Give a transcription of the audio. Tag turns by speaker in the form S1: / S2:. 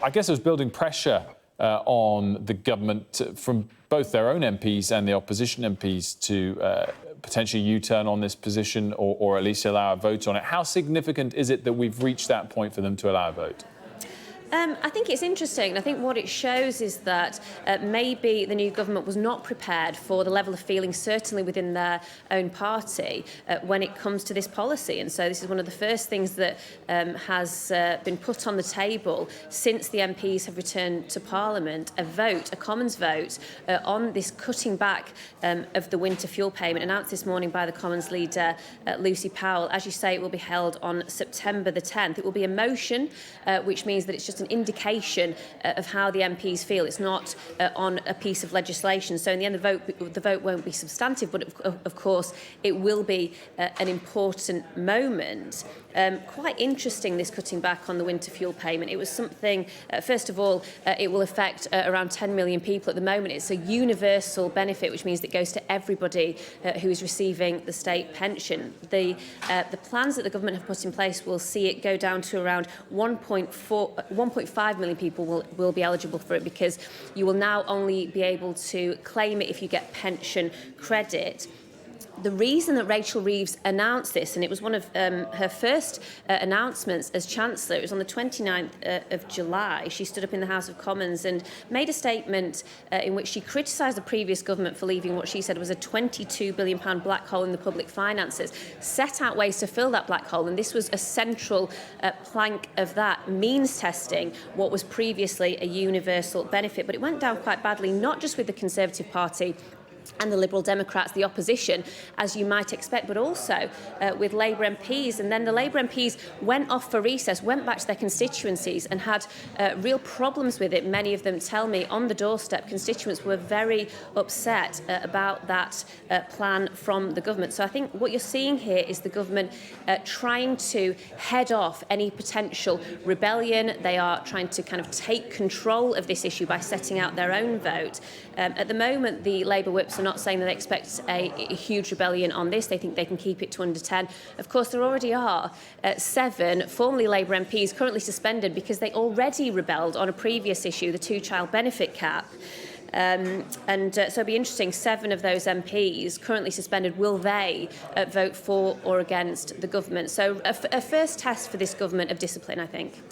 S1: I guess it was building pressure on the government from both their own MPs and the opposition MPs to potentially U-turn on this position or at least allow a vote on it. How significant is it that we've reached that point for them to allow a vote?
S2: I think it's interesting. I think what it shows is that maybe the new government was not prepared for the level of feeling, certainly within their own party, when it comes to this policy. And so this is one of the first things that has been put on the table since the MPs have returned to Parliament, a Commons vote on this cutting back of the winter fuel payment, announced this morning by the Commons leader, Lucy Powell. As you say, it will be held on September the 10th. It will be a motion, which means that it's just an indication of how the MPs feel. It's not on a piece of legislation. So in the end, the vote won't be substantive, but of course it will be an important moment. Quite interesting, this cutting back on the winter fuel payment. It was something, first of all, it will affect around 10 million people. At the moment, it's a universal benefit, which means it goes to everybody who is receiving the state pension. The plans that the government have put in place will see it go down to around 1.5 million people will be eligible for it, because you will now only be able to claim it if you get pension credit. The reason that Rachel Reeves announced this, and it was one of her first announcements as Chancellor, it was on the 29th of July. She stood up in the House of Commons and made a statement in which she criticised the previous government for leaving what she said was a £22 billion black hole in the public finances, set out ways to fill that black hole, and this was a central plank of that, means testing what was previously a universal benefit. But it went down quite badly, not just with the Conservative Party and the Liberal Democrats, the opposition, as you might expect, but also with Labour MPs. And then the Labour MPs went off for recess, went back to their constituencies and had real problems with it. Many of them tell me on the doorstep, constituents were very upset about that plan from the government. So I think what you're seeing here is the government trying to head off any potential rebellion. They are trying to kind of take control of this issue by setting out their own vote. At the moment, the Labour whips are not saying that they expect a huge rebellion on this. They think they can keep it to under 10. Of course, there already are 7 formerly Labour MPs currently suspended because they already rebelled on a previous issue, the 2-child benefit cap. So it'll be interesting, 7 of those MPs currently suspended, will they vote for or against the government? So a first test for this government of discipline, I think.